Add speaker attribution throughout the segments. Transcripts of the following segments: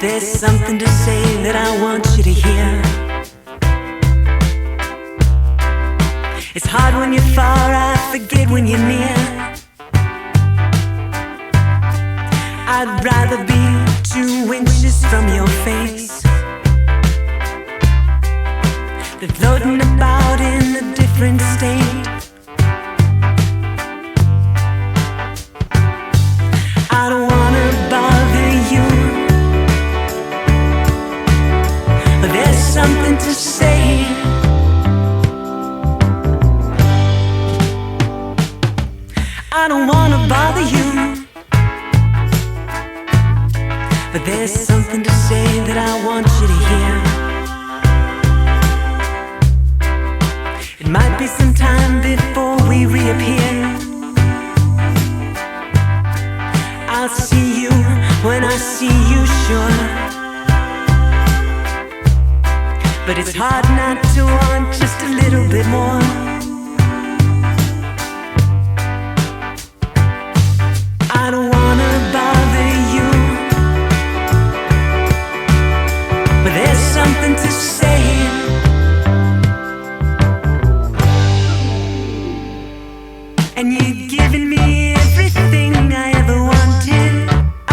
Speaker 1: There's something to say that I want you to hear. It's hard when you're far, I forget when you're near. I'd rather be 2 inches from your face than floating about in a different state. I don't wanna bother you, but there's something to say. I don't wanna bother you, but there's something to say that I want you to hear. It might be some time before we reappear. I'll see you when I see you, sure. But it's hard not to want just a little bit more. I don't wanna bother you, but there's something to say. And you're giving me everything I ever wanted.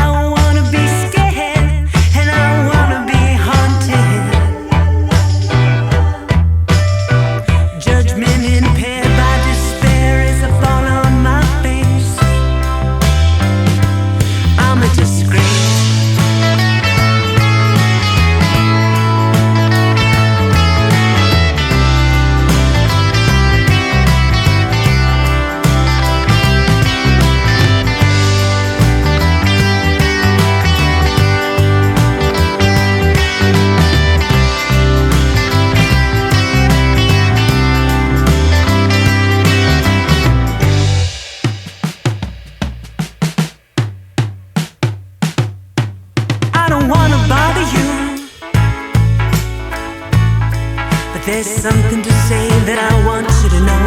Speaker 1: I wanna be scared, and I wanna be haunted. Judgment impaired by despair as I fall on my face. I'm a disgrace. I don't wanna bother you, but there's something to say that I want you to know.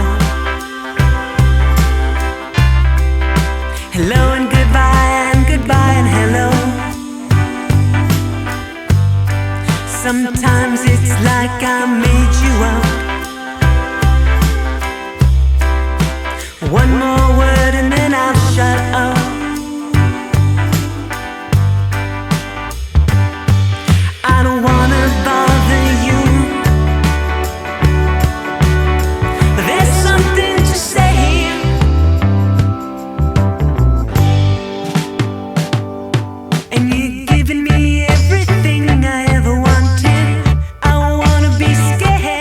Speaker 1: Hello and goodbye and hello. Sometimes it's like I made you up. One more word and then I'll shut up. I don't wanna bother you, but there's something to say. And you're giving me everything I ever wanted. I wanna be scared.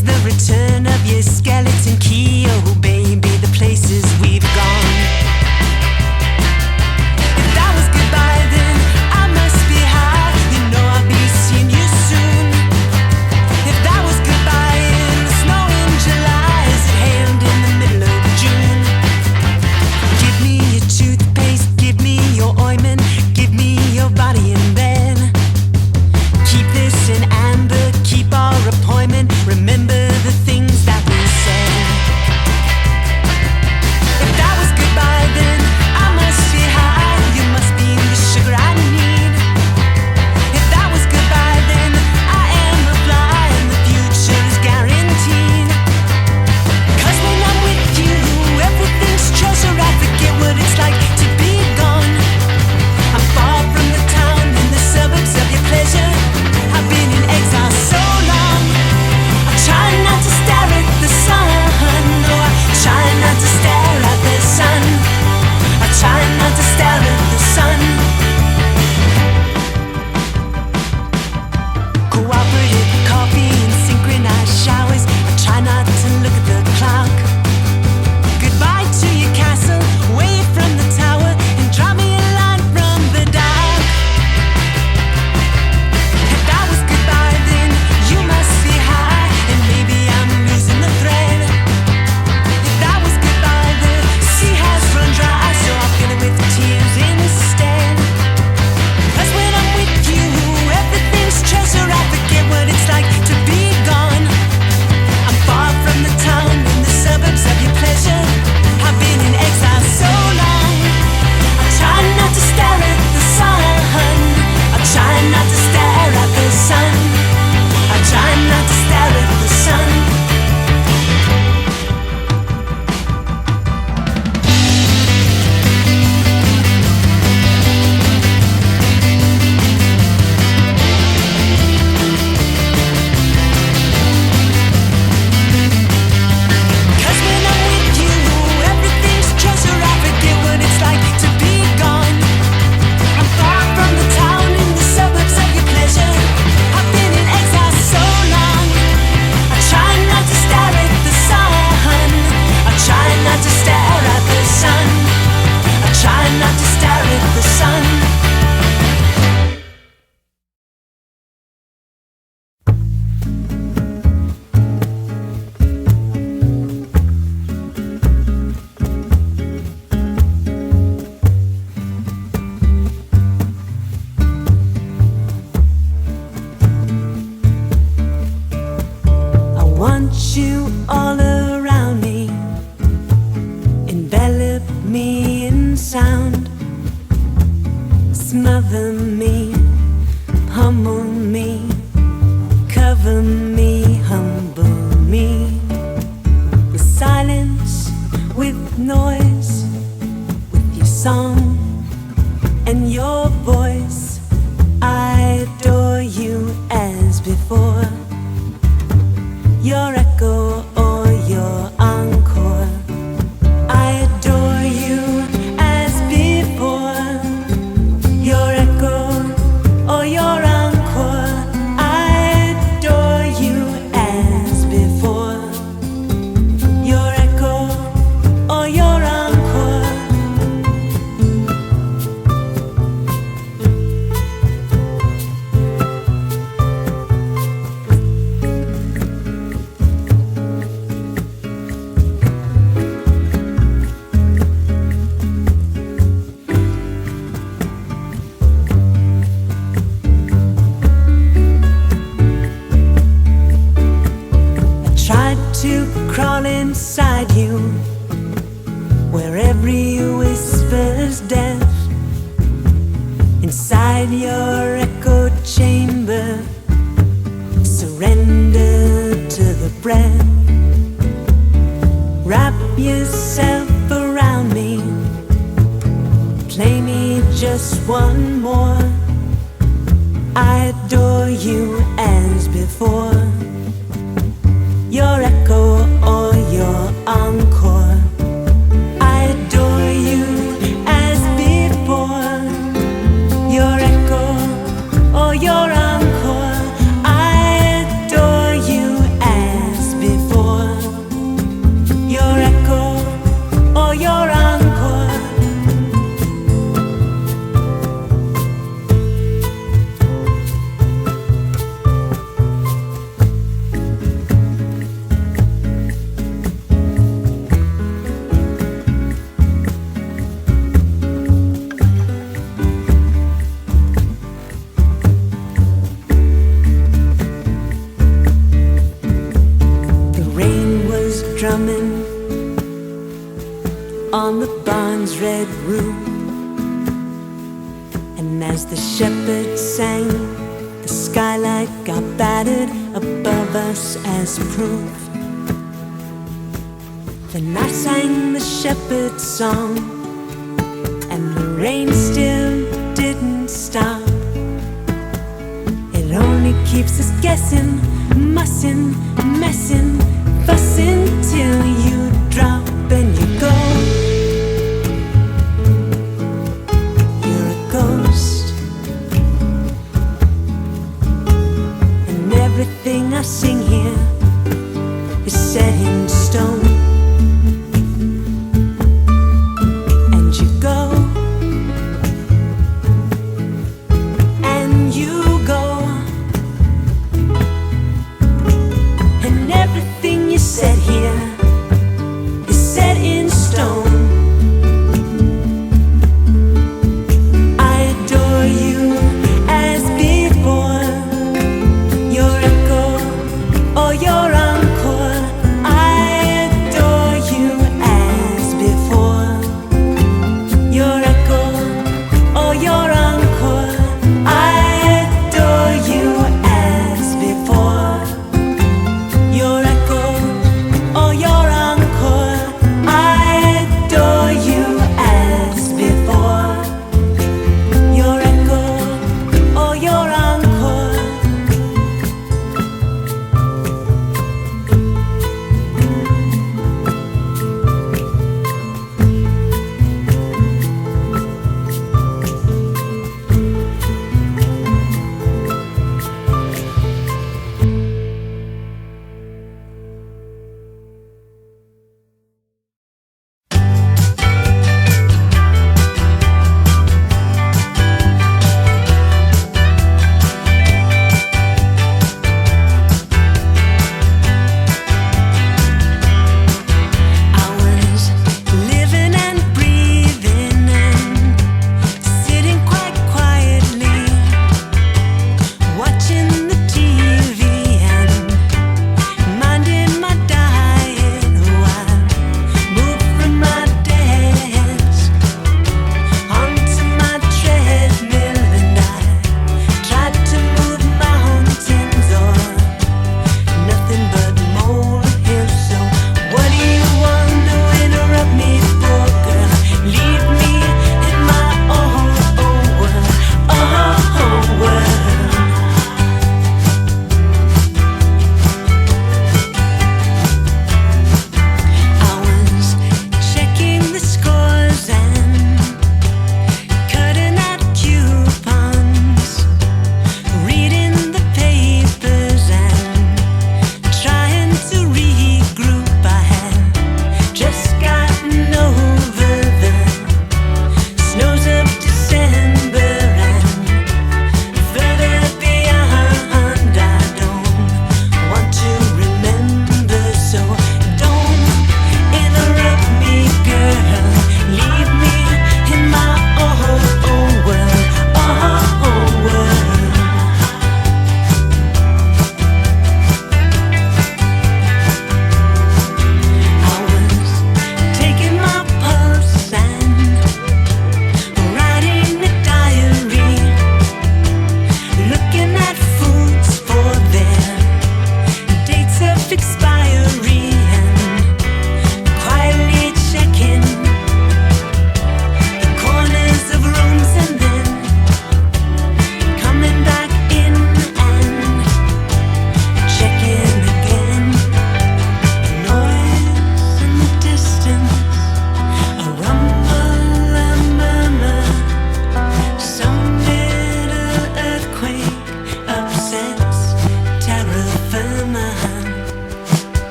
Speaker 1: is the return of your skeleton key. Oh baby, the places we've gone. If that was goodbye, then I must be high. You know I'll be seeing you soon. If that was goodbye in the snow in July, is it hailed in the middle of June? Give me your toothpaste, give me your ointment, give me your body in bed. Keep this in amber, keep our appointment. Remember the things that we said. If that was goodbye, then I must be high. You must be the sugar I need. If that was goodbye, then I am a fly and the future is guaranteed. 'Cause when I'm with you, everything's treasure. I forget what it's like to be gone. I'm far from the town in the suburbs of your pleasure. I've been in exile so long. I try not to stare at the sun. No, I try not to stare at the sun. I try not to stare at the sun. Cooperative coffee and synchronized showers. I try not to look at the clock. Goodbye to your castle, away from the tower, and draw me a line from the dark. If that was goodbye, then you must be high, and maybe I'm losing the thread. If that was goodbye, the sea has run dry, so I'll fill it with tears instead. 'Cause when I'm with you, everything's treasure. I forget what it's like to be gone. I'm far from the town in the suburbs of your pleasure. I've been in exile so long. I try not to stare at the sun. I try not to stare at the sun. I try not to stare at the sun. Cause when I'm with you, everything's treasure. I forget what it's like to be gone. I'm far from the town in the suburbs of your pleasure. I've been in exile so long. I try not to stare at the sun. I try not to stare at the sun. I try not to stare at the sun. I want you all around me. Envelop me in sound. Smother me, pummel me, cover me, humble me. With silence, with noise, with your song and your voice. I adore you as before. Your echo or your encore. I adore you as before. Your echo or your encore. I adore you as before. Your echo or your encore. To crawl inside you, where every whisper's death. Inside your echo chamber, surrender to the breath. Wrap yourself around me, play me just one more. I adore you as before. Your echo or your encore. I adore you as before. Your echo or your encore. I adore you as drumming on the barn's red roof. And as the shepherd sang, the skylight got battered above us as proof. Then I sang the shepherd's song, and the rain still didn't stop. It only keeps us guessing, mussing, messing, fussing till you drop and you go. You're a ghost, and everything I sing here is set in stone. And you go, and you go, and everything you said here is set in stone. I adore you as before, your echo or your encore. I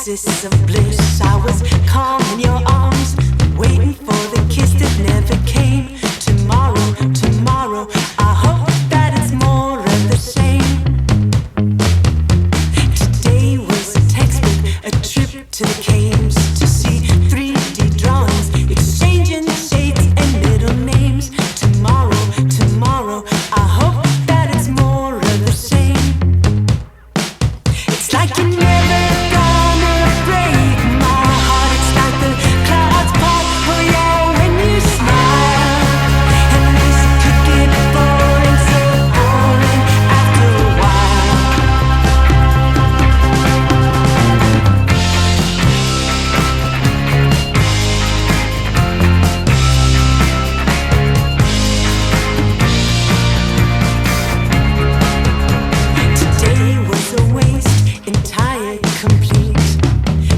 Speaker 1: oasis of bliss. I was calm in your arms, waiting for the kiss that never came. Tomorrow, tomorrow, I hope that it's more of the same. Today was a textbook, a trip to the caves to see 3D drawings, exchanging shades and middle names. Tomorrow, tomorrow, I hope that it's more of the same. It's like you're never gonna break my heart. It's like the clouds part, oh yeah, when you smile. And this could get boring, so boring after a while. Today was a waste, entire, complete.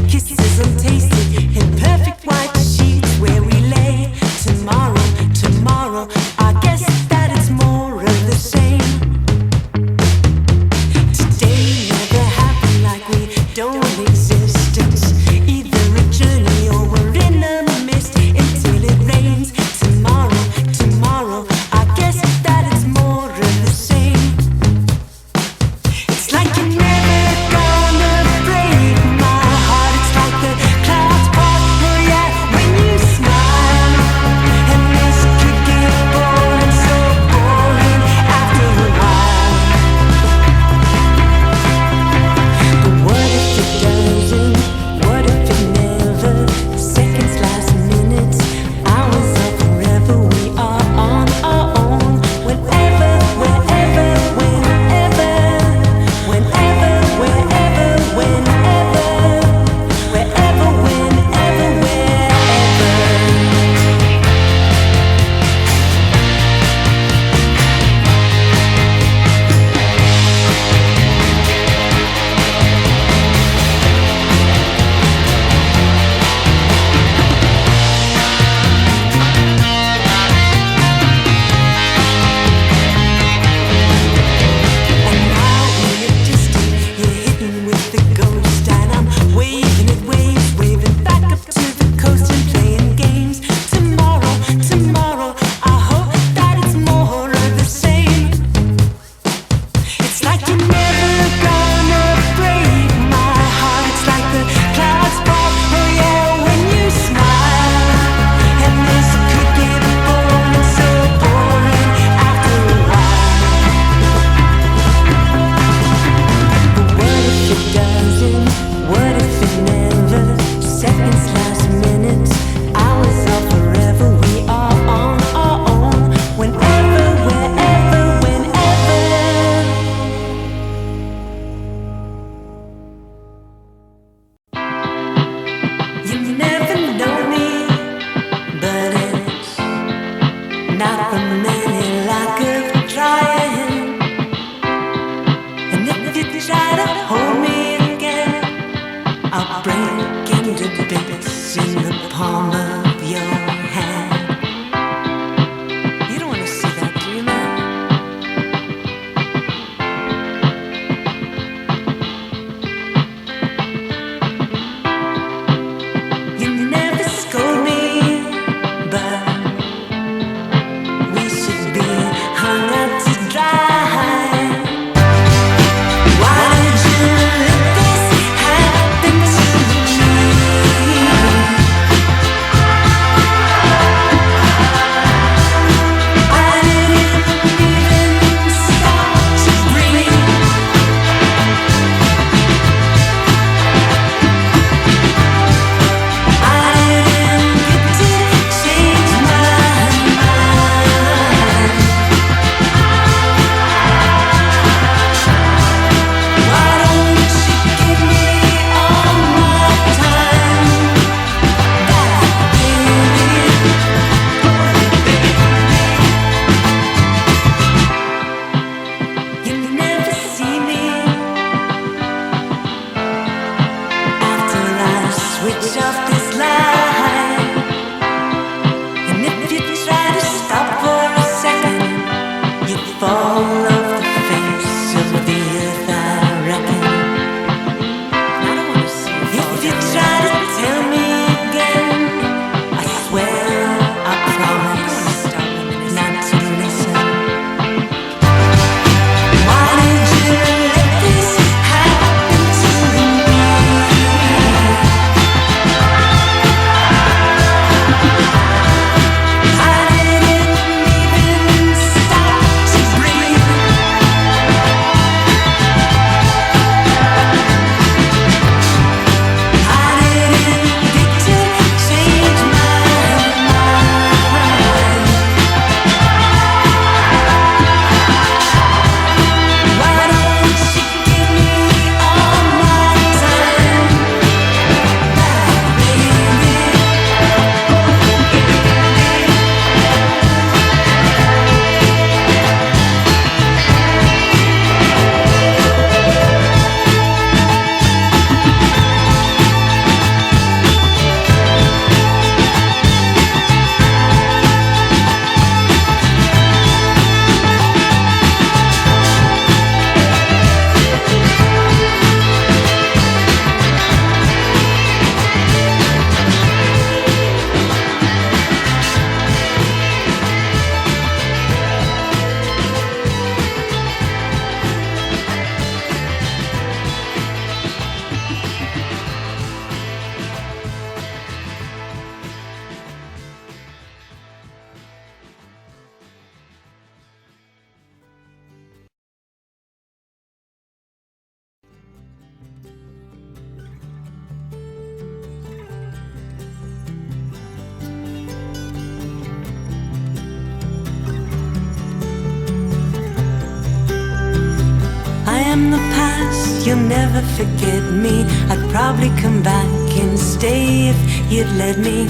Speaker 1: Kisses untasted in perfect white sheets where we lay. Tomorrow, tomorrow, I guess that it's more of the same. Today never happened, like we don't exist. It's either a journey or we're in a mist until it rains. Tomorrow, tomorrow, I guess that it's more of the same. It's like you're never gonna break my heart. It's like the clouds part, oh yeah, when you smile. And this could get boring, so boring after a while. But what if it doesn't? What if it never? Seconds, last minutes, hours or forever. We are on our own. Whenever, wherever, whenever. Whenever, wherever, whenever. Wherever, whenever, wherever. And now in the distance, you're hidden with the ghost, and I'm waving at waves, waving back up to the coast and playing games. Tomorrow, tomorrow, I hope that it's more of the same. It's like you're never gonna break my heart. It's like the clouds part, oh yeah, when you smile. And this could get boring, so boring after a while. But what if it doesn't? What if it never? Seconds, last minutes, hours or forever. We are on our own. Whenever, wherever, whenever. You never know me, but it's not from any lack of trying. And if you try to hold me again, I'll break into bits in the palm of your hand. You don't want to see that, do you, man? You never scold me, but we should be hung out to dry. Why did you let this happen to me? past, you'll never forget me. I'd probably come back and stay if you'd let me.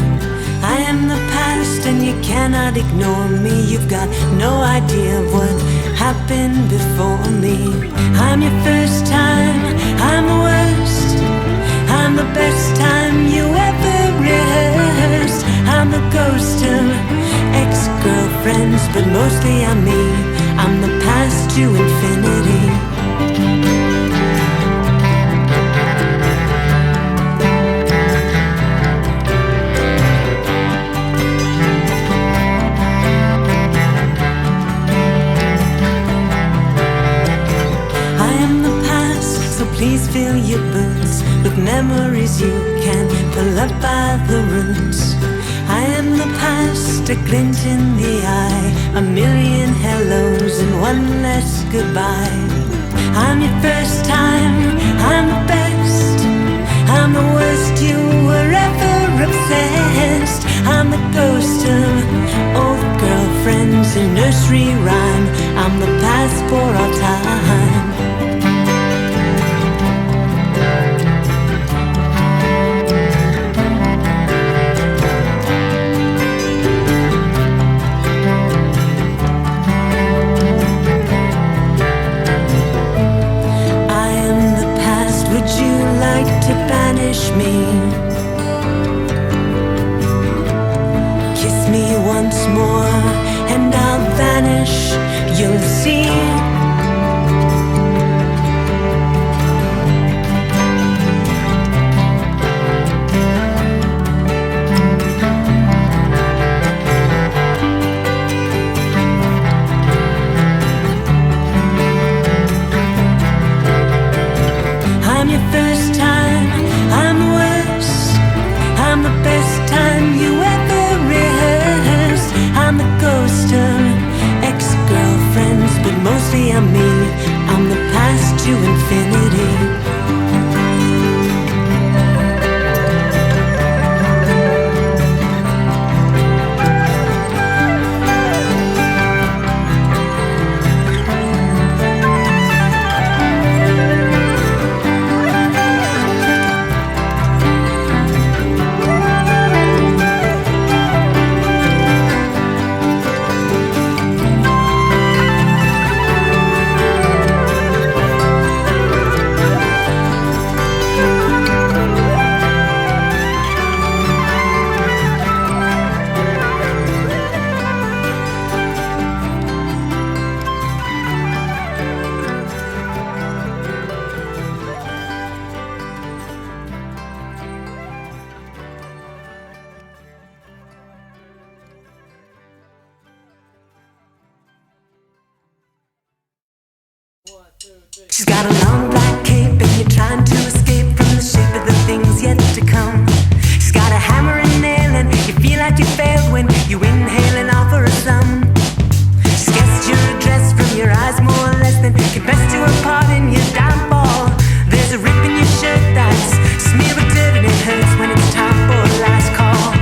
Speaker 1: I am the past and you cannot ignore me. You've got no idea of what happened before me. I'm your first time, I'm the worst, I'm the best time you ever rehearsed. I'm the ghost of ex-girlfriends, but mostly I'm me. I'm the past to infinity. Please fill your boots with memories you can pull up by the roots. I am the past, a glint in the eye, a million hellos and one less goodbye. I'm your first time, I'm the best, I'm the worst you were ever obsessed. I'm the ghost of old girlfriends in nursery rhyme. I'm the past for all time. Me. Kiss me once more and I'll vanish, you'll see. I'm your first time, I'm the worst, I'm the best time you ever rehearsed. I'm the ghost of ex-girlfriends, but mostly I'm me. I'm the past to infinity. She's got a long black cape and you're trying to escape from the shape of the things yet to come. She's got a hammer and nail and you feel like you failed when you inhale and offer a sum. She's guessed your address from your eyes more or less than confessed to her part in your downfall. There's a rip in your shirt that's smeared with dirt and it hurts when it's time for a last call.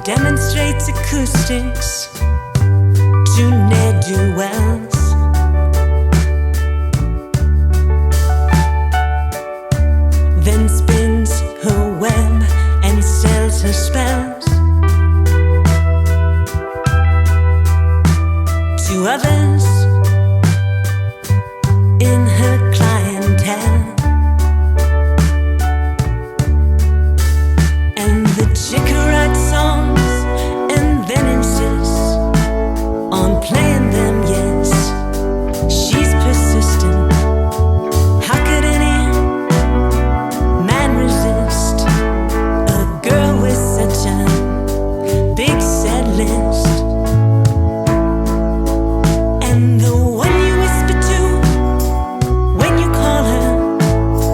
Speaker 1: demonstrates acoustics to ne'er-do-wells. Then spins her web and sells her spells to others in her clientele. And the chick who writes songs and then insists on playing them, yes, she's persistent. How could any man resist a girl with such a big set list? And the one you whisper to when you call her,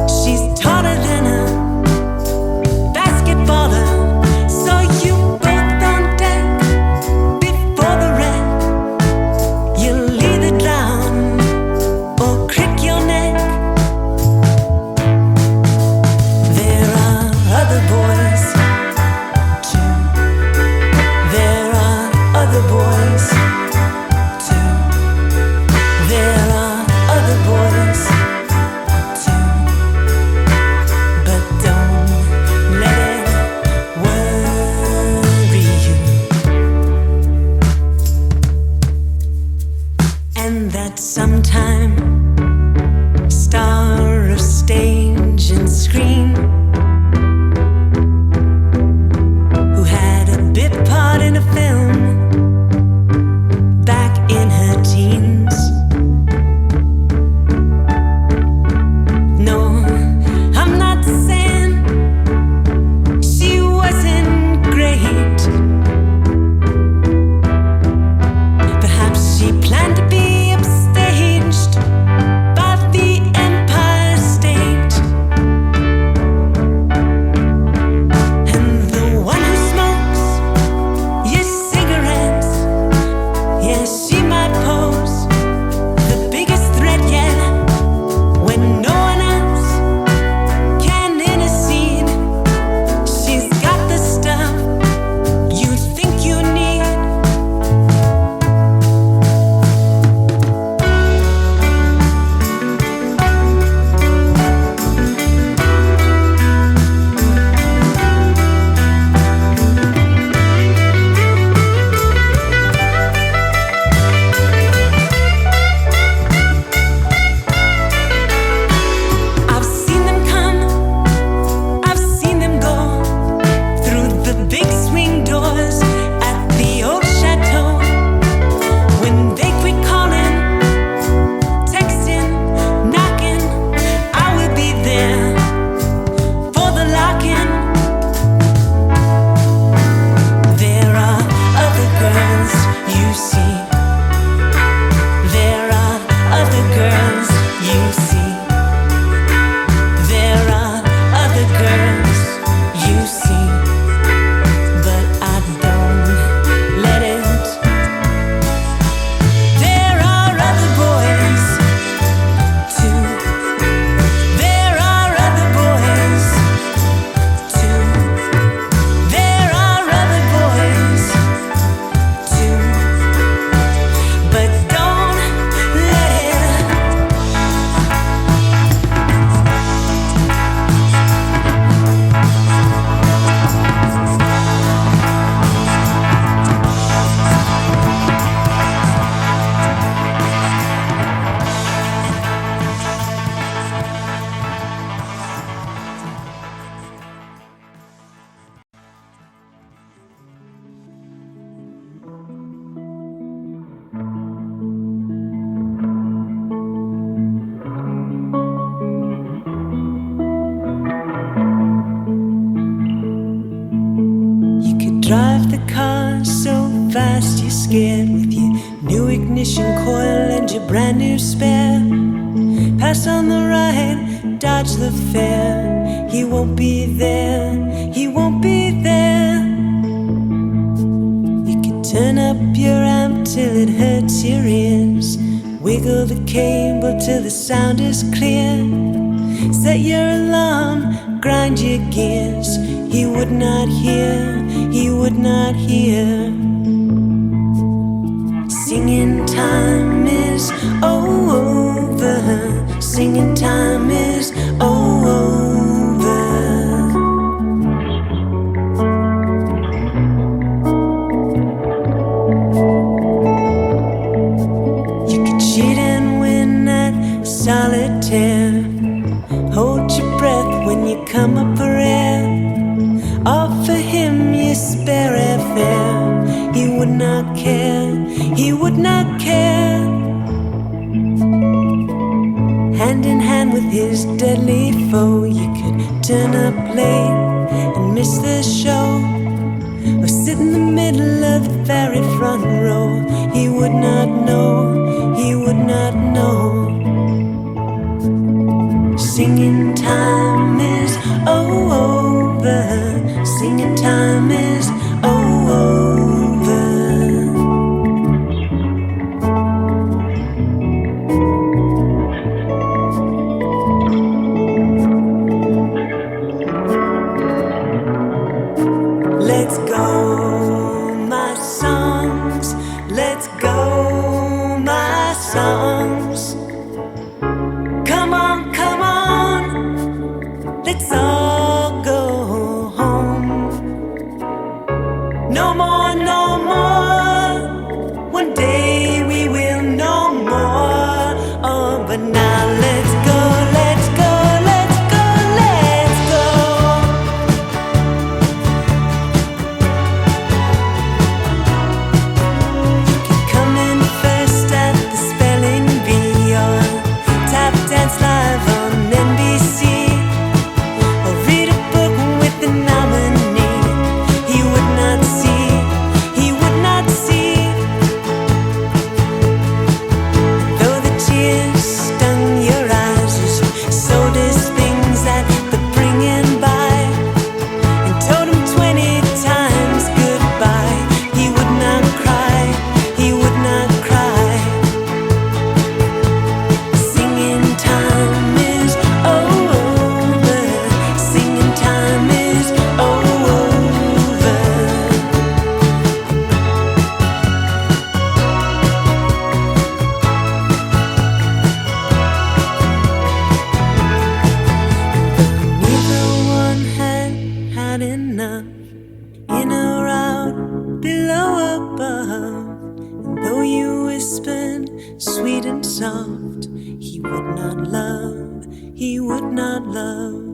Speaker 1: she's taller than a basketballer. So you both on deck before the wreck. You'll either drown or crick your neck. There are other boys too. There are other boys too. There are other boys too. But don't let it worry you. And that sometime star of stage and screen who had a bit part in a film back in her teens. No, I'm not saying she wasn't great. Perhaps she planned to be upstaged by the Empire State. And the one who smokes your cigarettes, yes, she might pose the biggest threat yet. When no one else can intercede, she's got the stuff you think you need. I've seen them come, I've seen them go through the big swing doors at the old chateau. When they quit calling, texting, knocking, I will be there for the lock-in. There are other girls, you see. There are other girls, you see. There are other girls, you see. But I don't let it. There are other boys too. There are other boys too. There are other boys too. But don't let it. You could drive the car so fast you're scared with your new ignition coil and your brand new spare. Pass on the right, dodge the fare. He won't be there, he won't be there. You could turn up your amp till it hurts your ears. Wiggle the cable till the sound is clear. Set your alarm, grind your gears. He would not hear, he would not hear. Singing time is over. Singing time is over. You could cheat and win at solitaire. Hold your breath when you come up for air. Offer him your spare airfare. He would not care, he would not care. Hand in hand with his deadly foe, you could turn up late and miss the show, or sit in the middle of the very front row. He would not know, he would not know. Singing time is over. Singing time is over. Let's go, my songs. Let's go, my songs. Come on, come on. Let's all go home. No more, no more. One day we will know more. Oh, but now let's go, let's go, let's go, let's go. You can come in first at the spelling bee or tap dance live on NBC, or read a book with the nominee. He would not see, he would not see. Though the tears stung your eyes as you sold his things at the bringing by, and told him 20 times goodbye, he would not cry, he would not cry. Singing time is over. Singing time is over. Neither one had had enough, in or out, below, above. And though you whispered sweet and soft, he would not love, he would not love.